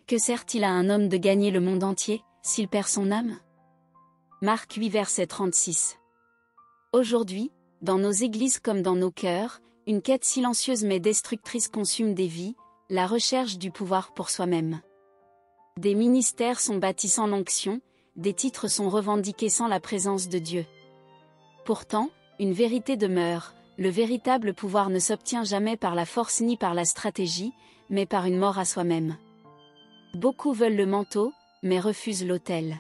Que sert-il à un homme de gagner le monde entier, s'il perd son âme? Marc 8 verset 36. Aujourd'hui, dans nos églises comme dans nos cœurs, une quête silencieuse mais destructrice consume des vies, la recherche du pouvoir pour soi-même. Des ministères sont bâtis sans l'onction, des titres sont revendiqués sans la présence de Dieu. Pourtant, une vérité demeure, le véritable pouvoir ne s'obtient jamais par la force ni par la stratégie, mais par une mort à soi-même. Beaucoup veulent le manteau, mais refusent l'autel.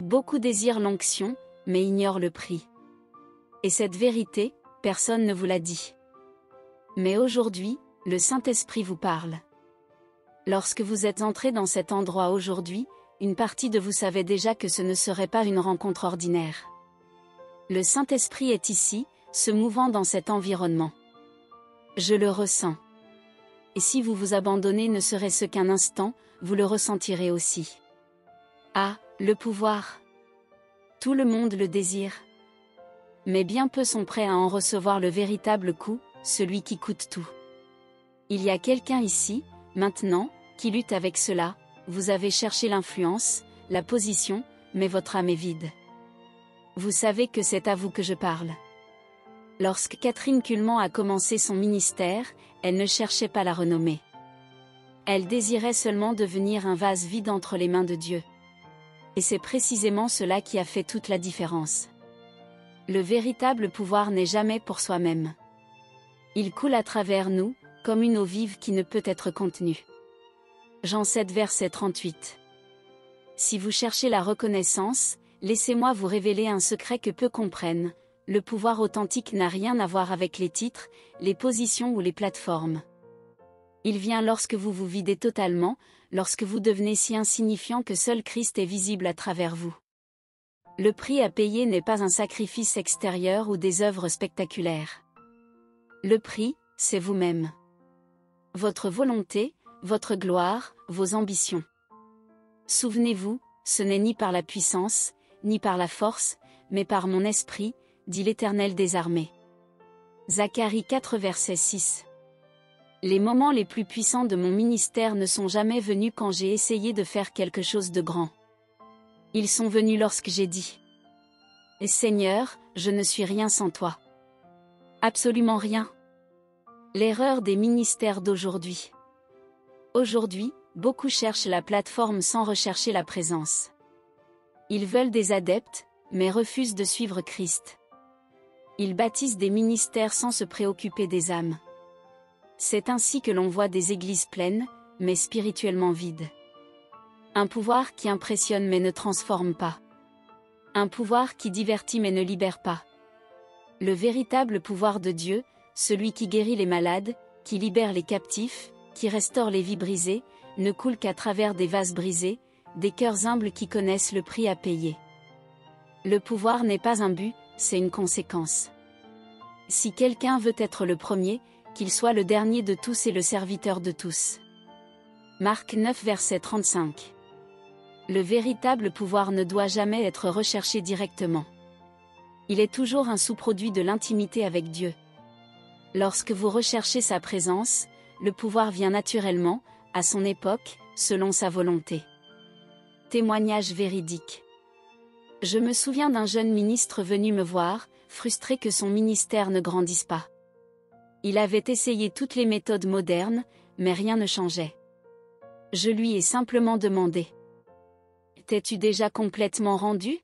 Beaucoup désirent l'onction, mais ignorent le prix. Et cette vérité, personne ne vous l'a dit. Mais aujourd'hui, le Saint-Esprit vous parle. Lorsque vous êtes entré dans cet endroit aujourd'hui, une partie de vous savait déjà que ce ne serait pas une rencontre ordinaire. Le Saint-Esprit est ici, se mouvant dans cet environnement. Je le ressens. Et si vous vous abandonnez ne serait-ce qu'un instant, vous le ressentirez aussi. Ah, le pouvoir! Tout le monde le désire. Mais bien peu sont prêts à en recevoir le véritable coup, celui qui coûte tout. Il y a quelqu'un ici, maintenant, qui lutte avec cela. Vous avez cherché l'influence, la position, mais votre âme est vide. Vous savez que c'est à vous que je parle. Lorsque Catherine Cullman a commencé son ministère, elle ne cherchait pas la renommée. Elle désirait seulement devenir un vase vide entre les mains de Dieu. Et c'est précisément cela qui a fait toute la différence. Le véritable pouvoir n'est jamais pour soi-même. Il coule à travers nous, comme une eau vive qui ne peut être contenue. Jean 7 verset 38. Si vous cherchez la reconnaissance, laissez-moi vous révéler un secret que peu comprennent. Le pouvoir authentique n'a rien à voir avec les titres, les positions ou les plateformes. Il vient lorsque vous vous videz totalement, lorsque vous devenez si insignifiant que seul Christ est visible à travers vous. Le prix à payer n'est pas un sacrifice extérieur ou des œuvres spectaculaires. Le prix, c'est vous-même. Votre volonté, votre gloire, vos ambitions. Souvenez-vous, ce n'est ni par la puissance, ni par la force, mais par mon esprit, dit l'Éternel des armées. Zacharie 4 verset 6. Les moments les plus puissants de mon ministère ne sont jamais venus quand j'ai essayé de faire quelque chose de grand. Ils sont venus lorsque j'ai dit: Seigneur, je ne suis rien sans toi. Absolument rien. L'erreur des ministères d'aujourd'hui. Aujourd'hui, beaucoup cherchent la plateforme sans rechercher la présence. Ils veulent des adeptes, mais refusent de suivre Christ. Ils bâtissent des ministères sans se préoccuper des âmes. C'est ainsi que l'on voit des églises pleines, mais spirituellement vides. Un pouvoir qui impressionne mais ne transforme pas. Un pouvoir qui divertit mais ne libère pas. Le véritable pouvoir de Dieu, celui qui guérit les malades, qui libère les captifs, qui restaure les vies brisées, ne coule qu'à travers des vases brisés, des cœurs humbles qui connaissent le prix à payer. Le pouvoir n'est pas un but, c'est une conséquence. Si quelqu'un veut être le premier, qu'il soit le dernier de tous et le serviteur de tous. Marc 9 verset 35. Le véritable pouvoir ne doit jamais être recherché directement. Il est toujours un sous-produit de l'intimité avec Dieu. Lorsque vous recherchez sa présence, le pouvoir vient naturellement, à son époque, selon sa volonté. Témoignage véridique. Je me souviens d'un jeune ministre venu me voir, frustré que son ministère ne grandisse pas. Il avait essayé toutes les méthodes modernes, mais rien ne changeait. Je lui ai simplement demandé: T'es-tu déjà complètement rendu?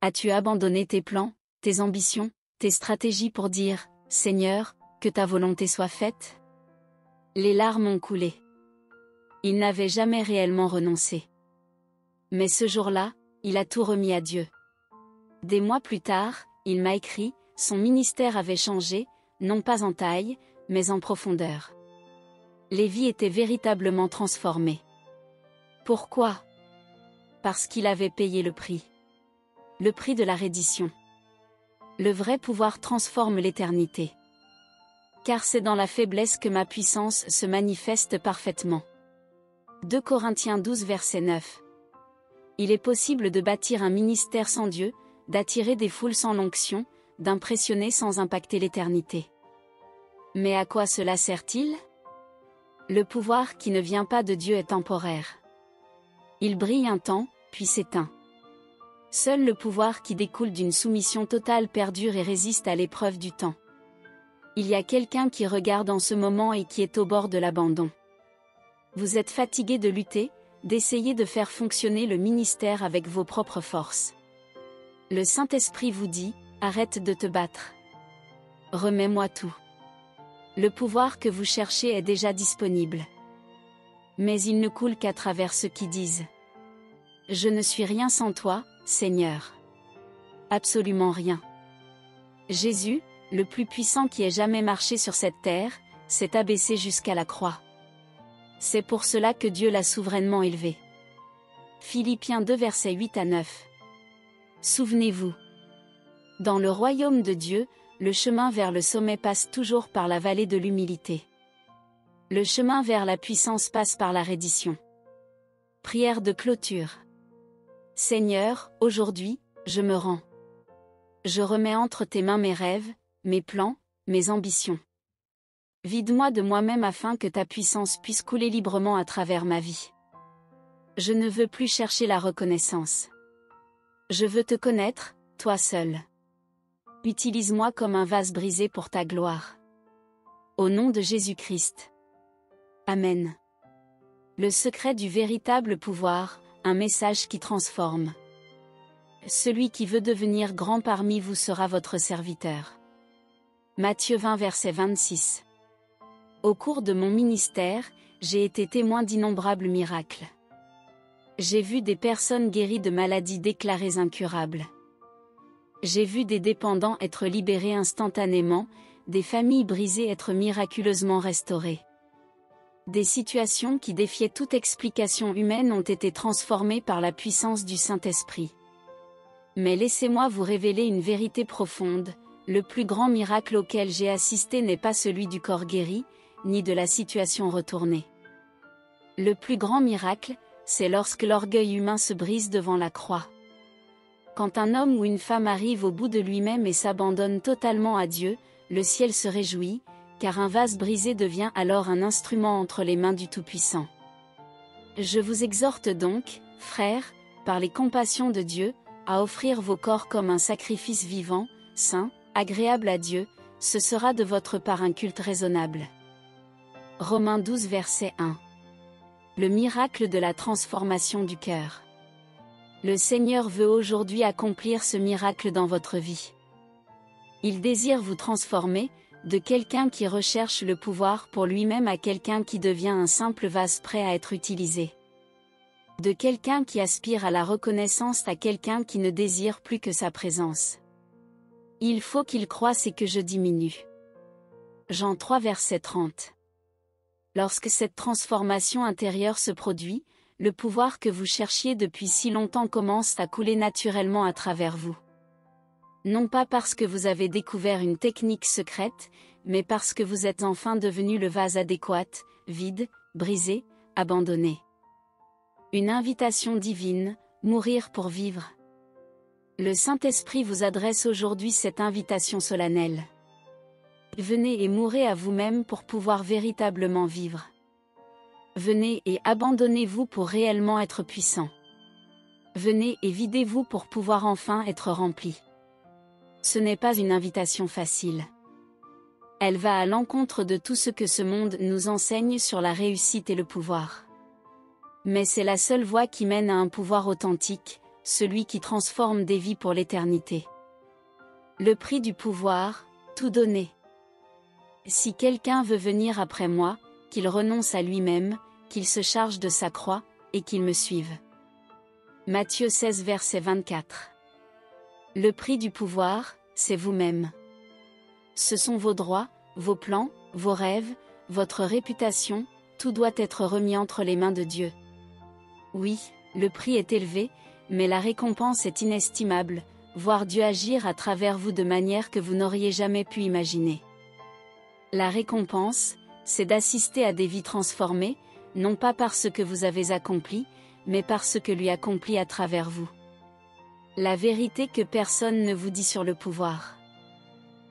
As-tu abandonné tes plans, tes ambitions, tes stratégies pour dire: Seigneur, que ta volonté soit faite? Les larmes ont coulé. Il n'avait jamais réellement renoncé. Mais ce jour-là, il a tout remis à Dieu. Des mois plus tard, il m'a écrit, son ministère avait changé, non pas en taille, mais en profondeur. Les vies étaient véritablement transformées. Pourquoi? Parce qu'il avait payé le prix. Le prix de la reddition. Le vrai pouvoir transforme l'éternité. Car c'est dans la faiblesse que ma puissance se manifeste parfaitement. 2 Corinthiens 12 verset 9. Il est possible de bâtir un ministère sans Dieu, d'attirer des foules sans l'onction, d'impressionner sans impacter l'éternité. Mais à quoi cela sert-il? Le pouvoir qui ne vient pas de Dieu est temporaire. Il brille un temps, puis s'éteint. Seul le pouvoir qui découle d'une soumission totale perdure et résiste à l'épreuve du temps. Il y a quelqu'un qui regarde en ce moment et qui est au bord de l'abandon. Vous êtes fatigué de lutter, d'essayer de faire fonctionner le ministère avec vos propres forces. Le Saint-Esprit vous dit, arrête de te battre. Remets-moi tout. Le pouvoir que vous cherchez est déjà disponible. Mais il ne coule qu'à travers ceux qui disent. Je ne suis rien sans toi, Seigneur. Absolument rien. Jésus, le plus puissant qui ait jamais marché sur cette terre, s'est abaissé jusqu'à la croix. C'est pour cela que Dieu l'a souverainement élevé. Philippiens 2 versets 8 à 9. Souvenez-vous. Dans le royaume de Dieu, le chemin vers le sommet passe toujours par la vallée de l'humilité. Le chemin vers la puissance passe par la reddition. Prière de clôture. Seigneur, aujourd'hui, je me rends. Je remets entre tes mains mes rêves, mes plans, mes ambitions. Vide-moi de moi-même afin que ta puissance puisse couler librement à travers ma vie. Je ne veux plus chercher la reconnaissance. Je veux te connaître, toi seul. Utilise-moi comme un vase brisé pour ta gloire. Au nom de Jésus-Christ. Amen. Le secret du véritable pouvoir, un message qui transforme. Celui qui veut devenir grand parmi vous sera votre serviteur. Matthieu 20 verset 26. Au cours de mon ministère, j'ai été témoin d'innombrables miracles. J'ai vu des personnes guéries de maladies déclarées incurables. J'ai vu des dépendants être libérés instantanément, des familles brisées être miraculeusement restaurées. Des situations qui défiaient toute explication humaine ont été transformées par la puissance du Saint-Esprit. Mais laissez-moi vous révéler une vérité profonde, le plus grand miracle auquel j'ai assisté n'est pas celui du corps guéri, ni de la situation retournée. Le plus grand miracle, c'est lorsque l'orgueil humain se brise devant la croix. Quand un homme ou une femme arrive au bout de lui-même et s'abandonne totalement à Dieu, le ciel se réjouit, car un vase brisé devient alors un instrument entre les mains du Tout-Puissant. Je vous exhorte donc, frères, par les compassions de Dieu, à offrir vos corps comme un sacrifice vivant, saint, agréable à Dieu, ce sera de votre part un culte raisonnable. Romains 12 verset 1. Le miracle de la transformation du cœur. Le Seigneur veut aujourd'hui accomplir ce miracle dans votre vie. Il désire vous transformer, de quelqu'un qui recherche le pouvoir pour lui-même à quelqu'un qui devient un simple vase prêt à être utilisé. De quelqu'un qui aspire à la reconnaissance à quelqu'un qui ne désire plus que sa présence. Il faut qu'il croisse et que je diminue. Jean 3 verset 30. Lorsque cette transformation intérieure se produit, le pouvoir que vous cherchiez depuis si longtemps commence à couler naturellement à travers vous. Non pas parce que vous avez découvert une technique secrète, mais parce que vous êtes enfin devenu le vase adéquat, vide, brisé, abandonné. Une invitation divine, mourir pour vivre. Le Saint-Esprit vous adresse aujourd'hui cette invitation solennelle. Venez et mourez à vous-même pour pouvoir véritablement vivre. Venez et abandonnez-vous pour réellement être puissant. Venez et videz-vous pour pouvoir enfin être rempli. Ce n'est pas une invitation facile. Elle va à l'encontre de tout ce que ce monde nous enseigne sur la réussite et le pouvoir. Mais c'est la seule voie qui mène à un pouvoir authentique, celui qui transforme des vies pour l'éternité. Le prix du pouvoir, tout donner. Si quelqu'un veut venir après moi, qu'il renonce à lui-même, qu'il se charge de sa croix, et qu'il me suive. Matthieu 16 verset 24. Le prix du pouvoir, c'est vous-même. Ce sont vos droits, vos plans, vos rêves, votre réputation, tout doit être remis entre les mains de Dieu. Oui, le prix est élevé, mais la récompense est inestimable, voir Dieu agir à travers vous de manière que vous n'auriez jamais pu imaginer. La récompense, c'est d'assister à des vies transformées, non pas par ce que vous avez accompli, mais par ce que lui accomplit à travers vous. La vérité que personne ne vous dit sur le pouvoir.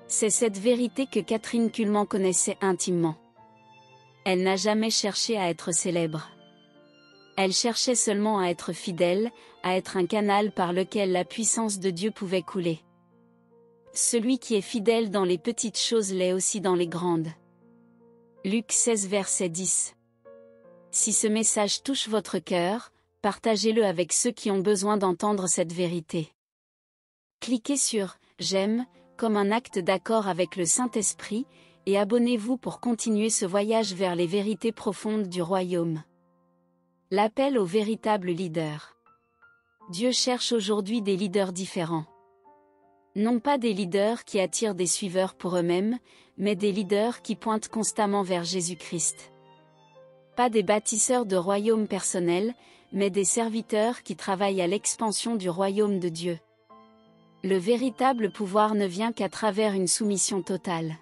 C'est cette vérité que Catherine Kuhlman connaissait intimement. Elle n'a jamais cherché à être célèbre. Elle cherchait seulement à être fidèle, à être un canal par lequel la puissance de Dieu pouvait couler. Celui qui est fidèle dans les petites choses l'est aussi dans les grandes. Luc 16 verset 10. Si ce message touche votre cœur, partagez-le avec ceux qui ont besoin d'entendre cette vérité. Cliquez sur « J'aime » comme un acte d'accord avec le Saint-Esprit, et abonnez-vous pour continuer ce voyage vers les vérités profondes du royaume. L'appel aux véritables leaders. Dieu cherche aujourd'hui des leaders différents. Non pas des leaders qui attirent des suiveurs pour eux-mêmes, mais des leaders qui pointent constamment vers Jésus-Christ. Pas des bâtisseurs de royaumes personnels, mais des serviteurs qui travaillent à l'expansion du royaume de Dieu. Le véritable pouvoir ne vient qu'à travers une soumission totale.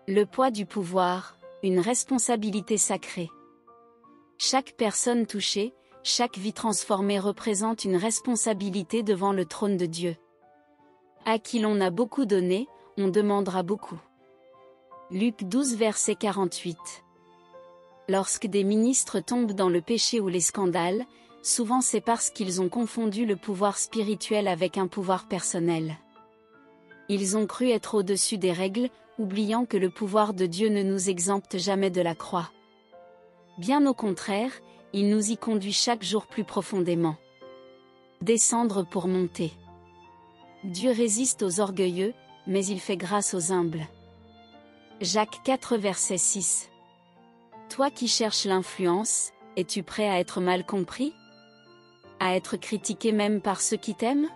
Le poids du pouvoir, une responsabilité sacrée. Chaque personne touchée, chaque vie transformée représente une responsabilité devant le trône de Dieu. À qui l'on a beaucoup donné, on demandera beaucoup. Luc 12 verset 48. Lorsque des ministres tombent dans le péché ou les scandales, souvent c'est parce qu'ils ont confondu le pouvoir spirituel avec un pouvoir personnel. Ils ont cru être au-dessus des règles, oubliant que le pouvoir de Dieu ne nous exempte jamais de la croix. Bien au contraire, il nous y conduit chaque jour plus profondément. Descendre pour monter. Dieu résiste aux orgueilleux, mais il fait grâce aux humbles. Jacques 4 verset 6. Toi qui cherches l'influence, es-tu prêt à être mal compris? À être critiqué même par ceux qui t'aiment?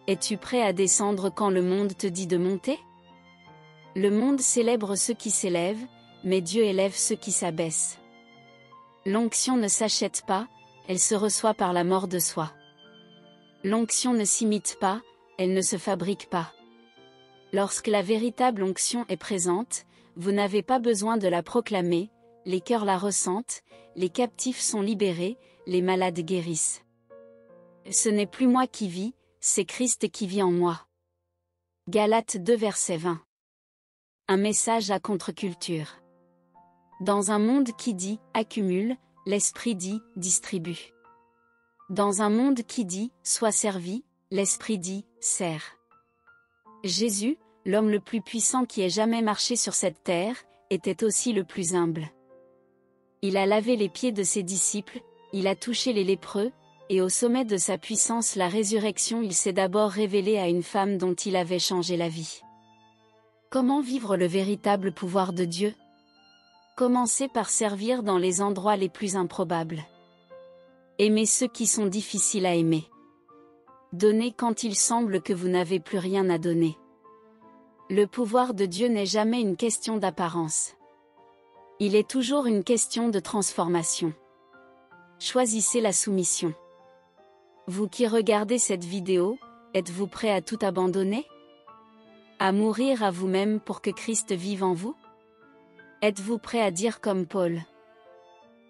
Es-tu prêt à descendre quand le monde te dit de monter? Le monde célèbre ceux qui s'élèvent, mais Dieu élève ceux qui s'abaissent. L'onction ne s'achète pas, elle se reçoit par la mort de soi. L'onction ne s'imite pas, elle ne se fabrique pas. Lorsque la véritable onction est présente, vous n'avez pas besoin de la proclamer, les cœurs la ressentent, les captifs sont libérés, les malades guérissent. Ce n'est plus moi qui vis, c'est Christ qui vit en moi. Galates 2 verset 20. Un message à contre-culture. Dans un monde qui dit « accumule », l'esprit dit « distribue ». Dans un monde qui dit « sois servi », l'esprit dit « sers ». Jésus, l'homme le plus puissant qui ait jamais marché sur cette terre, était aussi le plus humble. Il a lavé les pieds de ses disciples, il a touché les lépreux, et au sommet de sa puissance la résurrection il s'est d'abord révélé à une femme dont il avait changé la vie. Comment vivre le véritable pouvoir de Dieu? Commencez par servir dans les endroits les plus improbables. Aimez ceux qui sont difficiles à aimer. Donnez quand il semble que vous n'avez plus rien à donner. Le pouvoir de Dieu n'est jamais une question d'apparence. Il est toujours une question de transformation. Choisissez la soumission. Vous qui regardez cette vidéo, êtes-vous prêt à tout abandonner? À mourir à vous-même pour que Christ vive en vous? Êtes-vous prêt à dire comme Paul?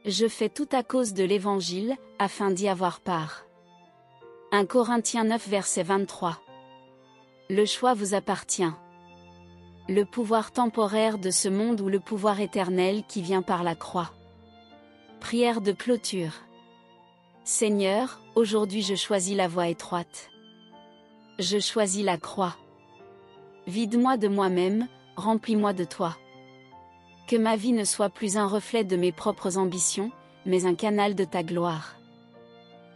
Je fais tout à cause de l'Évangile, afin d'y avoir part. 1 Corinthiens 9 verset 23. Le choix vous appartient. Le pouvoir temporaire de ce monde ou le pouvoir éternel qui vient par la croix. Prière de clôture. Seigneur, aujourd'hui je choisis la voie étroite. Je choisis la croix. Vide-moi de moi-même, remplis-moi de toi. Que ma vie ne soit plus un reflet de mes propres ambitions, mais un canal de ta gloire.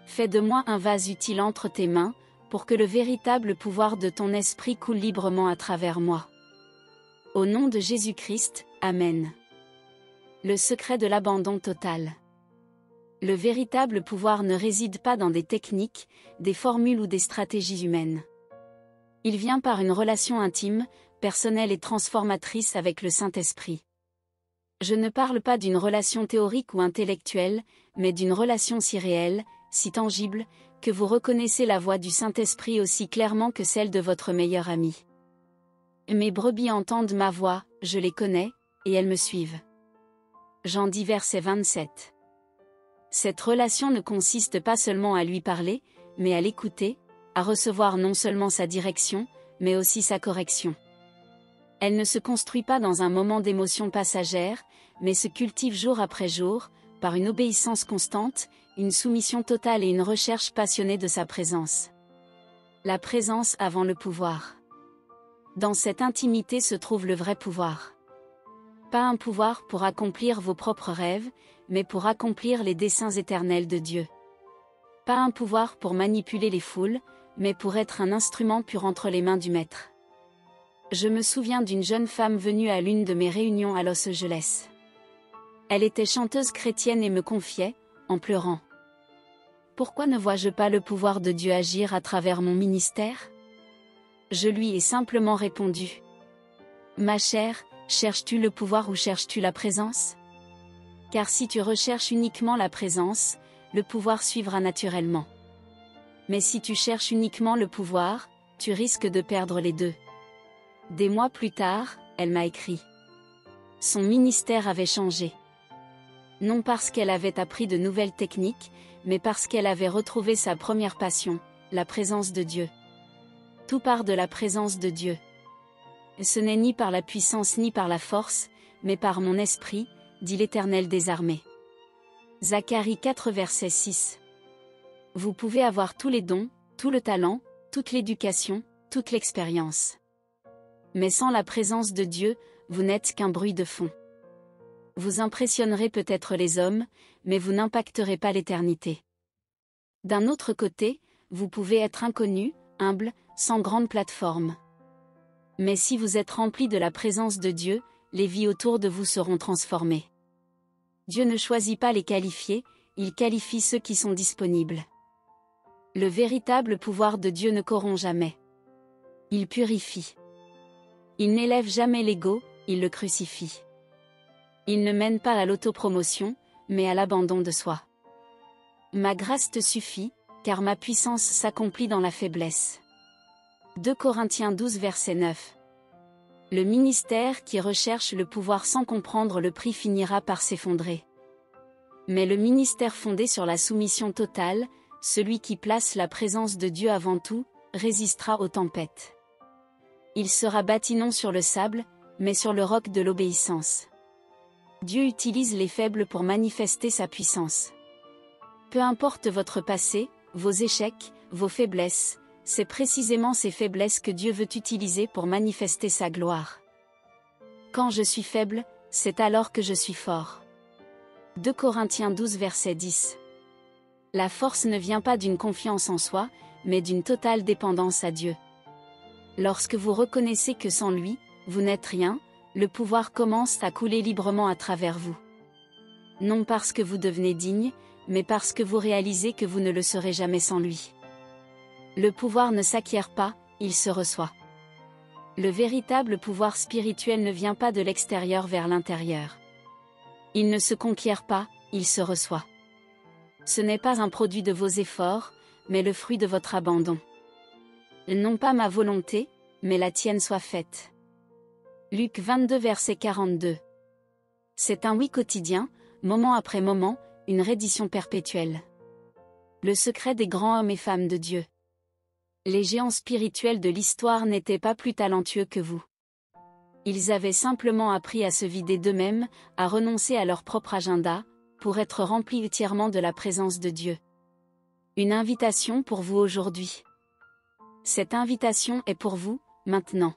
Fais de moi un vase utile entre tes mains, pour que le véritable pouvoir de ton esprit coule librement à travers moi. Au nom de Jésus-Christ, Amen. Le secret de l'abandon total. Le véritable pouvoir ne réside pas dans des techniques, des formules ou des stratégies humaines. Il vient par une relation intime, personnelle et transformatrice avec le Saint-Esprit. Je ne parle pas d'une relation théorique ou intellectuelle, mais d'une relation si réelle, si tangible, que vous reconnaissez la voix du Saint-Esprit aussi clairement que celle de votre meilleur ami. Mes brebis entendent ma voix, je les connais, et elles me suivent. Jean 10 verset 27. Cette relation ne consiste pas seulement à lui parler, mais à l'écouter, à recevoir non seulement sa direction, mais aussi sa correction. Elle ne se construit pas dans un moment d'émotion passagère, mais se cultive jour après jour, par une obéissance constante, une soumission totale et une recherche passionnée de sa présence. La présence avant le pouvoir. Dans cette intimité se trouve le vrai pouvoir. Pas un pouvoir pour accomplir vos propres rêves, mais pour accomplir les desseins éternels de Dieu. Pas un pouvoir pour manipuler les foules, mais pour être un instrument pur entre les mains du Maître. Je me souviens d'une jeune femme venue à l'une de mes réunions à Los Angeles. Elle était chanteuse chrétienne et me confiait, en pleurant. Pourquoi ne vois-je pas le pouvoir de Dieu agir à travers mon ministère ? Je lui ai simplement répondu. Ma chère, cherches-tu le pouvoir ou cherches-tu la présence ? Car si tu recherches uniquement la présence, le pouvoir suivra naturellement. Mais si tu cherches uniquement le pouvoir, tu risques de perdre les deux. Des mois plus tard, elle m'a écrit. Son ministère avait changé. Non parce qu'elle avait appris de nouvelles techniques, mais parce qu'elle avait retrouvé sa première passion, la présence de Dieu. Tout part de la présence de Dieu. Ce n'est ni par la puissance ni par la force, mais par mon esprit, dit l'Éternel des armées. Zacharie 4 verset 6. Vous pouvez avoir tous les dons, tout le talent, toute l'éducation, toute l'expérience. Mais sans la présence de Dieu, vous n'êtes qu'un bruit de fond. Vous impressionnerez peut-être les hommes, mais vous n'impacterez pas l'éternité. D'un autre côté, vous pouvez être inconnu, humble, sans grande plateforme. Mais si vous êtes rempli de la présence de Dieu, les vies autour de vous seront transformées. Dieu ne choisit pas les qualifiés, il qualifie ceux qui sont disponibles. Le véritable pouvoir de Dieu ne corrompt jamais. Il purifie. Il n'élève jamais l'ego, il le crucifie. Il ne mène pas à l'autopromotion, mais à l'abandon de soi. Ma grâce te suffit, car ma puissance s'accomplit dans la faiblesse. 2 Corinthiens 12 verset 9. Le ministère qui recherche le pouvoir sans comprendre le prix finira par s'effondrer. Mais le ministère fondé sur la soumission totale, celui qui place la présence de Dieu avant tout, résistera aux tempêtes. Il sera bâti non sur le sable, mais sur le roc de l'obéissance. Dieu utilise les faibles pour manifester sa puissance. Peu importe votre passé, vos échecs, vos faiblesses, c'est précisément ces faiblesses que Dieu veut utiliser pour manifester sa gloire. Quand je suis faible, c'est alors que je suis fort. 2 Corinthiens 12 verset 10. La force ne vient pas d'une confiance en soi, mais d'une totale dépendance à Dieu. Lorsque vous reconnaissez que sans lui, vous n'êtes rien, le pouvoir commence à couler librement à travers vous. Non parce que vous devenez digne, mais parce que vous réalisez que vous ne le serez jamais sans lui. Le pouvoir ne s'acquiert pas, il se reçoit. Le véritable pouvoir spirituel ne vient pas de l'extérieur vers l'intérieur. Il ne se conquiert pas, il se reçoit. Ce n'est pas un produit de vos efforts, mais le fruit de votre abandon. Non pas ma volonté, mais la tienne soit faite. Luc 22 verset 42. C'est un oui quotidien, moment après moment, une reddition perpétuelle. Le secret des grands hommes et femmes de Dieu. Les géants spirituels de l'histoire n'étaient pas plus talentueux que vous. Ils avaient simplement appris à se vider d'eux-mêmes, à renoncer à leur propre agenda, pour être remplis entièrement de la présence de Dieu. Une invitation pour vous aujourd'hui. Cette invitation est pour vous, maintenant.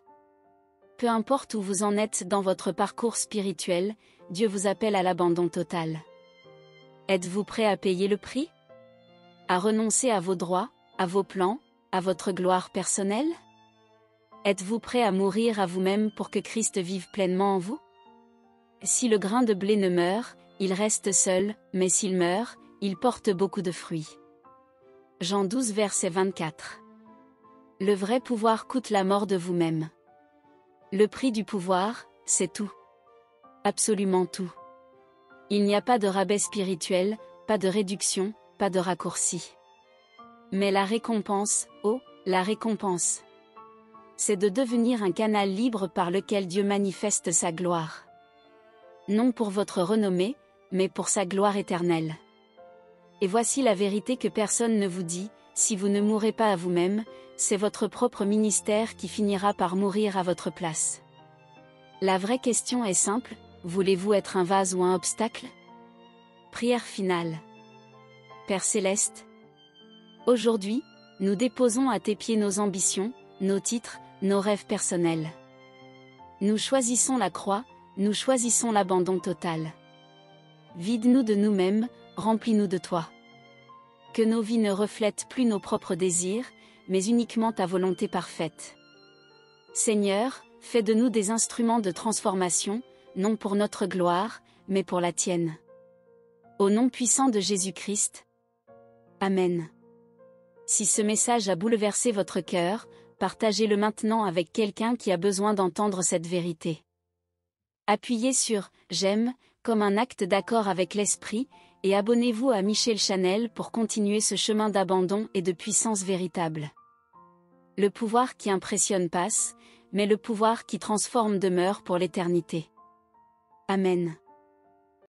Peu importe où vous en êtes dans votre parcours spirituel, Dieu vous appelle à l'abandon total. Êtes-vous prêt à payer le prix ? À renoncer à vos droits, à vos plans, à votre gloire personnelle ? Êtes-vous prêt à mourir à vous-même pour que Christ vive pleinement en vous ? Si le grain de blé ne meurt, il reste seul, mais s'il meurt, il porte beaucoup de fruits. Jean 12 verset 24. Le vrai pouvoir coûte la mort de vous-même. Le prix du pouvoir, c'est tout. Absolument tout. Il n'y a pas de rabais spirituel, pas de réduction, pas de raccourci. Mais la récompense, oh, la récompense, c'est de devenir un canal libre par lequel Dieu manifeste sa gloire. Non pour votre renommée, mais pour sa gloire éternelle. Et voici la vérité que personne ne vous dit, si vous ne mourrez pas à vous-même, c'est votre propre ministère qui finira par mourir à votre place. La vraie question est simple, voulez-vous être un vase ou un obstacle? Prière finale. Père Céleste, aujourd'hui, nous déposons à tes pieds nos ambitions, nos titres, nos rêves personnels. Nous choisissons la croix, nous choisissons l'abandon total. Vide-nous de nous-mêmes, remplis-nous de toi. Que nos vies ne reflètent plus nos propres désirs, mais uniquement ta volonté parfaite. Seigneur, fais de nous des instruments de transformation, non pour notre gloire, mais pour la tienne. Au nom puissant de Jésus-Christ. Amen. Si ce message a bouleversé votre cœur, partagez-le maintenant avec quelqu'un qui a besoin d'entendre cette vérité. Appuyez sur « J'aime » comme un acte d'accord avec l'Esprit, et abonnez-vous à Michel Chanel pour continuer ce chemin d'abandon et de puissance véritable. Le pouvoir qui impressionne passe, mais le pouvoir qui transforme demeure pour l'éternité. Amen.